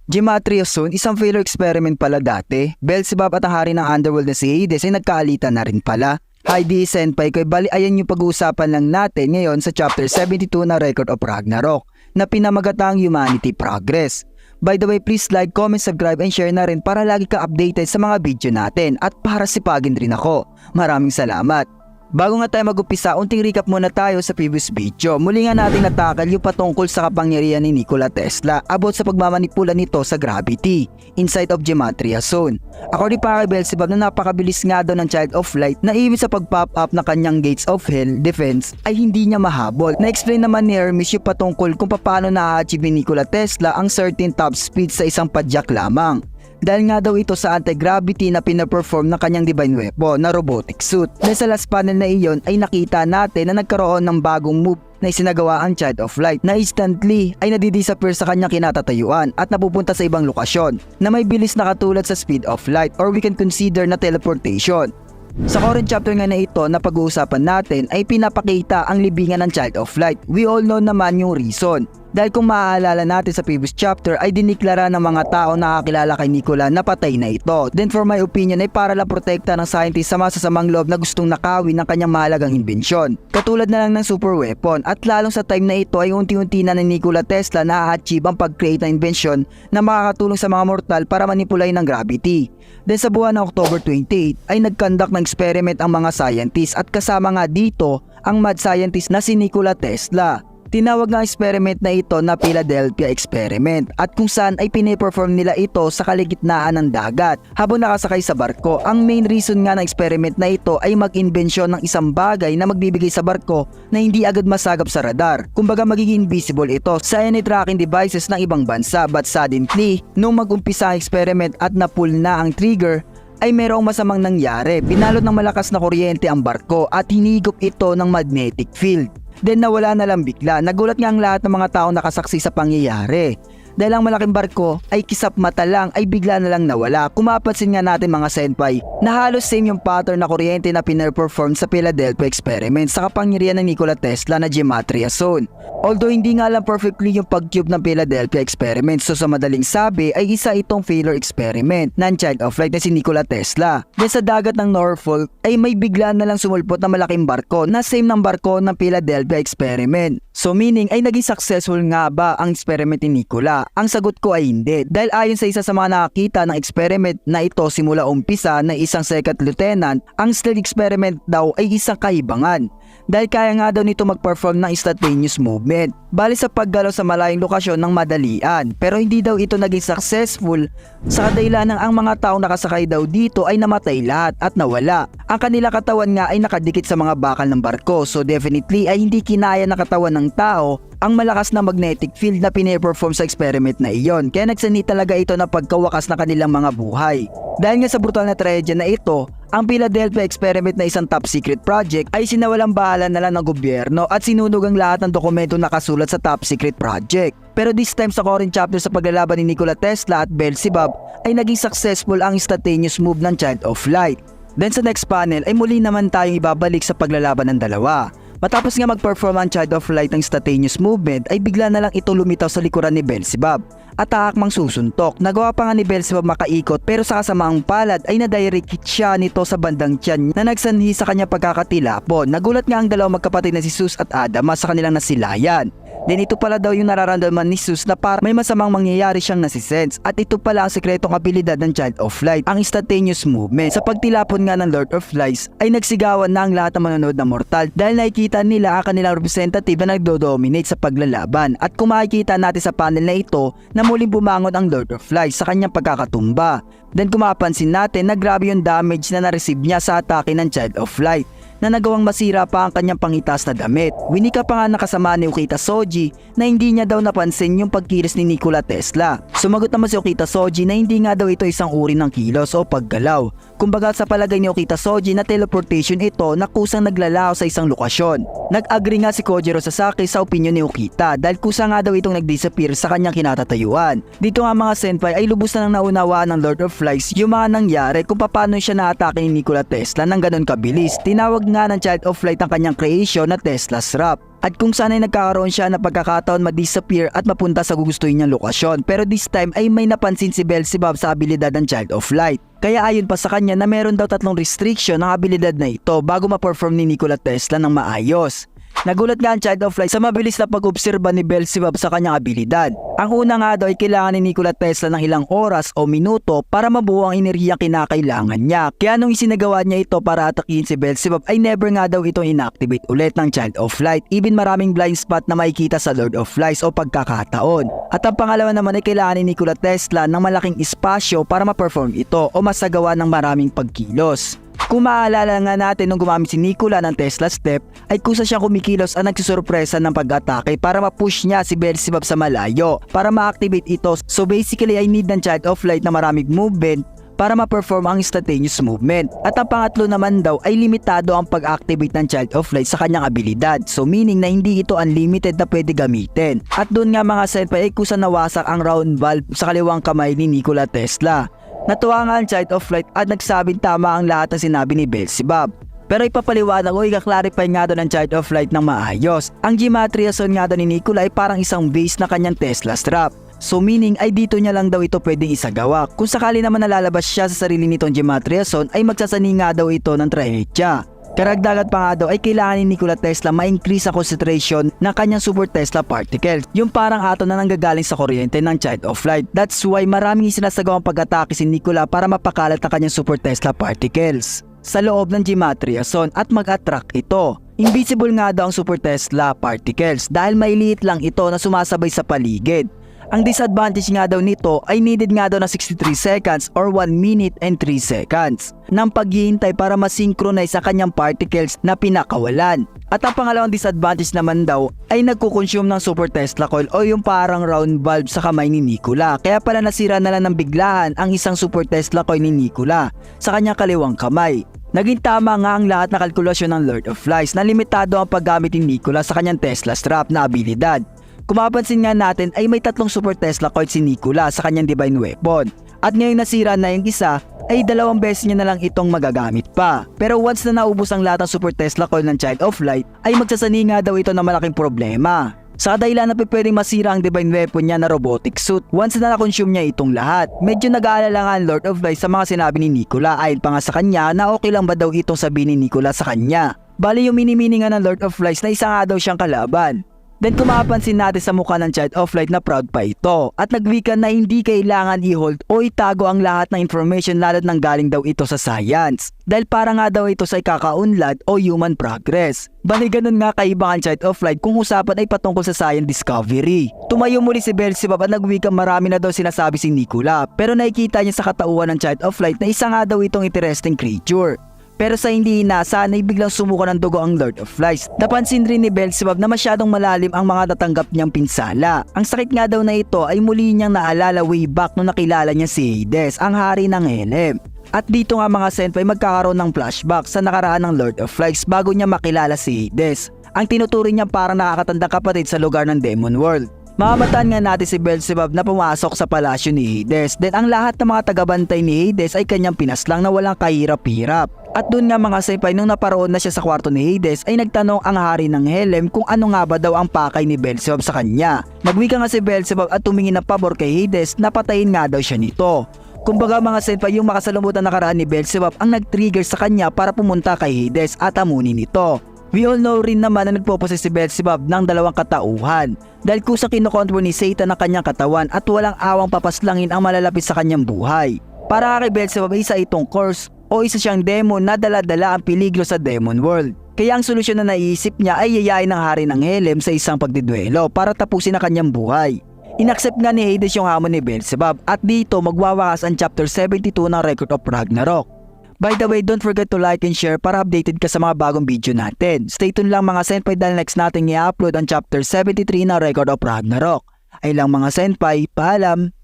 Gematria Zone, isang failure experiment pala dati. Beelzebub at ang hari ng underworld na si Hades ay nagkaalitan na rin pala. Hi di Senpai ko, bali ayan yung pag-uusapan lang natin ngayon sa chapter 72 na Record of Ragnarok na pinamagatang Humanity Progress. By the way, please like, comment, subscribe, and share na rin para lagi ka updated sa mga video natin at para sipagin rin ako. Maraming salamat. Bago nga tayo mag-upisa, unting recap muna tayo sa previous video. Muli nga nating natakal yung patungkol sa kapangyarihan ni Nikola Tesla about sa pagmamanipula nito sa gravity inside of Gematria Zone. According pa kay Beelzebub na napakabilis nga daw ng Child of Light na ibig sa pag-pop up na kanyang Gates of Hell defense ay hindi niya mahabol. Na-explain naman ni Hermes yung patungkol kung paano na-achieve ni Nikola Tesla ang certain top speed sa isang padyak lamang. Dahil nga daw ito sa anti-gravity na pinaperform ng kanyang divine weapon na robotic suit. Dahil sa last panel na iyon ay nakita natin na nagkaroon ng bagong move na isinagawa ang Child of Light na instantly ay nadidisappear sa kanyang kinatatayuan at napupunta sa ibang lokasyon na may bilis na katulad sa speed of light or we can consider na teleportation. Sa current chapter nga na ito na pag-uusapan natin ay pinapakita ang libingan ng Child of Light. We all know naman yung reason. Dahil kung maaalala natin sa previous chapter ay diniklara ng mga tao na kakilala kay Nikola na patay na ito. Then for my opinion ay para lang protekta ng scientist sa masasamang loob na gustong nakawin ng kanyang mahalagang imbensyon. Katulad na lang ng super weapon at lalong sa time na ito ay unti-unti na ni Nikola Tesla na-achieve ang pag-create ng imbensyon na makakatulong sa mga mortal para manipulayin ng gravity. Then sa buwan ng October 28 ay nag-conduct ng experiment ang mga scientists at kasama nga dito ang mad scientist na si Nikola Tesla. Tinawag ng experiment na ito na Philadelphia Experiment at kung saan ay piniperform nila ito sa kaligitnaan ng dagat habang nakasakay sa barko. Ang main reason nga ng experiment na ito ay mag-inbensyon ng isang bagay na magbibigay sa barko na hindi agad masagap sa radar. Kumbaga magiging invisible ito sa any tracking devices ng ibang bansa, but suddenly nung mag-umpisa ang experiment at na-pull na ang trigger ay merong masamang nangyari. Binalot ng malakas na kuryente ang barko at hinigop ito ng magnetic field. Then nawala na lang bigla. Nagulat nga ang lahat ng mga taong nakasaksi sa pangyayari. Dahil ang malaking barko ay kisap mata lang ay bigla na lang nawala. Kung mapapansin nga natin mga senpai na halos same yung pattern na kuryente na pinaperform sa Philadelphia Experiment sa kapangyarihan ng Nikola Tesla na Gematria Zone. Although hindi nga lang perfectly yung pag-cube ng Philadelphia Experiment, so sa madaling sabi ay isa itong failure experiment ng Child of Light na si Nikola Tesla. Then sa dagat ng Norfolk ay may bigla na lang sumulpot na malaking barko na same ng barko ng Philadelphia Experiment. So meaning ay naging successful nga ba ang experiment ni Nikola? Ang sagot ko ay hindi. Dahil ayon sa isa sa mga nakakita ng experiment na ito simula umpisa na isang second lieutenant, ang stealth experiment daw ay isang kaibangan. Dahil kaya nga daw nito mag-perform ng instantaneous movement. Bali sa paggalaw sa malayong lokasyon ng madalian. Pero hindi daw ito naging successful sa kadahilan ng ang mga taong nakasakay daw dito ay namatay lahat at nawala. Ang kanila katawan nga ay nakadikit sa mga bakal ng barko, so definitely ay hindi kinaya ng katawan ng tao ang malakas na magnetic field na piniperform sa experiment na iyon. Kaya nagsani talaga ito na pagkawakas na kanilang mga buhay. Dahil nga sa brutal na tragedya na ito, ang Philadelphia Experiment na isang top secret project ay sinawalang bahala na lang ng gobyerno at sinunog ang lahat ng dokumento nakasulat sa top secret project. Pero this time sa current chapter sa paglalaban ni Nikola Tesla at Beelzebub ay naging successful ang instantaneous move ng Child of Light. Then sa next panel ay muli naman tayong ibabalik sa paglalaban ng dalawa. Matapos nga mag-perform ang Child of Light ng instantaneous movement ay bigla na lang ito lumitaw sa likuran ni Beelzebub at taakmang susuntok. Nagawa pa nga ni Beelzebub makaikot pero sa kasamaang palad ay nadirect hit siya nito sa bandang tiyan na nagsanhi sa kanya pagkakatilapon. Nagulat nga ang dalawang magkapatid na si Zeus at Adama sa kanilang nasilayan. Then ito pala daw yung nararamdaman ni Zeus na para may masamang mangyayari siyang nasisense at ito pala ang sekretong abilidad ng Child of Light, ang instantaneous movement. Sa pagtilapon nga ng Lord of Lies ay nagsigawan na ang lahat ng manonood na mortal dahil nakikita nila ang kanilang representative na nagdo-dominate sa paglalaban. At kung makikita natin sa panel na ito na muling bumangon ang Lord of Lies sa kanyang pagkakatumba. Then kung mapapansin natin na grabe yung damage na na-receive niya sa atake ng Child of Light na nagawang masira pa ang kanyang pangitas na damit. Winika pa nga nakasama ni Okita Soji na hindi niya daw napansin yung pagkilos ni Nikola Tesla. Sumagot naman si Okita Soji na hindi nga daw ito isang uri ng kilos o paggalaw. Kumbaga sa palagay ni Okita Soji na teleportation ito na kusang naglalaho sa isang lokasyon. Nag-agree nga si Kojiro Sasaki sa opinion ni Okita dahil kusa nga daw itong nag-disappear sa kanyang kinatatayuan. Dito nga mga senpai ay lubos na nang naunawaan ng Lord of Lies yung mga nangyari kung paano siya naatake ni Nikola Tesla ng ganon kabilis. Tinawag Involved nga ng Child of Light ang kanyang creation na Tesla's Wrap. At kung saan ay nagkakaroon siya ng pagkakataon ma-disappear at mapunta sa gugustuhin niyang lokasyon. Pero this time ay may napansin si Beelzebub sa abilidad ng Child of Light. Kaya ayon pa sa kanya na meron daw 3 restriction ng abilidad na ito bago ma-perform ni Nikola Tesla ng maayos. Nagulat nga ang Child of Light sa mabilis na pag-obserba ni Beelzebub sa kanyang abilidad. Ang una nga daw ay kailangan ni Nikola Tesla ng ilang oras o minuto para mabuo ang enerhiya kinakailangan niya. Kaya nung isinagawa niya ito para atakihin si Beelzebub ay never nga daw itong inactivate ulit ng Child of Light. Even maraming blind spot na makikita sa Lord of Lights o pagkakataon. At ang pangalawa naman ay kailangan ni Nikola Tesla ng malaking espasyo para ma-perform ito o masagawa ng maraming pagkilos. Kung maaalala nga natin nung gumamit si Nikola ng Tesla Step ay kusa siyang kumikilos at nagsusurpresa ng pag-atake para ma-push niya si Beelzebub sa malayo para ma-activate ito. So basically ay need ng Child of Light na maraming movement para ma-perform ang instantaneous movement. At ang pangatlo naman daw ay limitado ang pag-activate ng Child of Light sa kanyang abilidad. So meaning na hindi ito unlimited na pwede gamitin. At doon nga mga senpai ay kusa nawasak ang round valve sa kaliwang kamay ni Nikola Tesla. Natuwa nga ang Child of Light at nagsabing tama ang lahat ng sinabi ni Beelzebub. Pero ipapaliwanag o i-clarify nga doon ng Child of Light ng maayos. Ang gematria zone nga doon ni Nikola ay parang isang base na kanyang Tesla Strap. So meaning ay dito niya lang daw ito pwedeng isagawa. Kung sakali naman nalalabas siya sa sarili nitong gematria zone ay magsasani nga daw ito ng trahedya. Karagdagan pa nga daw ay kailangan ni Nikola Tesla ma-increase ang concentration ng kanyang super Tesla particles. Yung parang atom na nanggagaling sa kuryente ng Child of Light. That's why maraming sinasagawang pag-atake si Nikola para mapakalat ang kanyang super Tesla particles sa loob ng gematria zone at mag-attract ito. Invisible nga daw ang super Tesla particles dahil mailiit lang ito na sumasabay sa paligid. Ang disadvantage nga daw nito ay needed nga daw na 63 seconds or 1 minute and 3 seconds ng paghihintay para masynchronize sa kanyang particles na pinakawalan. At ang pangalawang disadvantage naman daw ay nagkukonsume ng super Tesla coil o yung parang round valve sa kamay ni Nikola. Kaya pala nasira na lang ng biglahan ang isang super Tesla coil ni Nikola sa kanyang kaliwang kamay. Naging tama nga ang lahat na kalkulasyon ng Lord of Lights na limitado ang paggamit ni Nikola sa kanyang Tesla Strap na abilidad. Kung mapapansin nga natin ay may 3 super Tesla coils si Nikola sa kanyang divine weapon. At ngayong nasira na yung isa ay 2 beses niya na lang itong magagamit pa. Pero once na naubos ang lahat ng super Tesla coil ng Child of Light ay magsasani nga daw ito ng malaking problema. Sa kadahilan na pwedeng masira ang divine weapon niya na robotic suit once na na-consume niya itong lahat. Medyo nag-aalala nga ang Lord of Light sa mga sinabi ni Nikola ayon pa nga sa kanya na okay lang ba daw itong sabihin ni Nikola sa kanya. Bali yung mini-meaning nga ng Lord of Lights na isa nga daw siyang kalaban. Then kung mapapansin natin sa mukha ng Child of Light na proud pa ito at nagwika na hindi kailangan i-hold o itago ang lahat ng information lalo't nang galing daw ito sa science dahil para nga daw ito sa ikakaunlad o human progress. Bali ganun nga kaiba ang Child of Light kung usapan ay patungkol sa science discovery. Tumayo muli si Beelzebub at nagwika marami na daw sinasabi si Nikola pero nakikita niya sa katauhan ng Child of Light na isa nga daw itong interesting creature. Pero sa hindi inaasahan ay biglang sumuko ng dugo ang Lord of Lights. Napansin rin ni Beelzebub na masyadong malalim ang mga natanggap niyang pinsala. Ang sakit nga daw na ito ay muli niyang naalala way back nung nakilala niya si Hades, ang hari ng Helm. At dito nga mga senpai magkakaroon ng flashback sa nakaraan ng Lord of Lights bago niya makilala si Hades. Ang tinuturing niya parang nakakatandang kapatid sa lugar ng Demon World. Mamamataan nga natin si Beelzebub na pumasok sa palasyo ni Hades. Then ang lahat ng mga tagabantay ni Hades ay kanyang pinaslang na walang kahirap-hirap. At doon nga mga senpai nung naparoon na siya sa kwarto ni Hades ay nagtanong ang hari ng Helm kung ano nga ba daw ang pakay ni Beelzebub sa kanya. Nagwika nga si Beelzebub at tumingin ng pabor kay Hades na patayin nga daw siya nito. Kumbaga mga senpai yung makasalamutan na nakaraan ni Beelzebub ang nag-trigger sa kanya para pumunta kay Hades at amunin ito. We all know rin naman na nagpopose si Beelzebub ng 2 katauhan dahil kusang kinokontrol ni Satan ang kanyang katawan at walang awang papaslangin ang malalapit sa kanyang buhay. Para kay Beelzebub isa itong curse o isa siyang demon na dala-dala ang peligro sa Demon World. Kaya ang solusyon na naisip niya ay yayain ng hari ng Helm sa isang pagdidwelo para tapusin ang kanyang buhay. Inaccept nga ni Hades yung hamon ni Beelzebub at dito magwawakas ang chapter 72 ng Record of Ragnarok. By the way, don't forget to like and share para updated ka sa mga bagong video natin. Stay tuned lang mga senpai dahil next natin i-upload ang chapter 73 ng Record of Ragnarok. Ay lang mga senpai, paalam!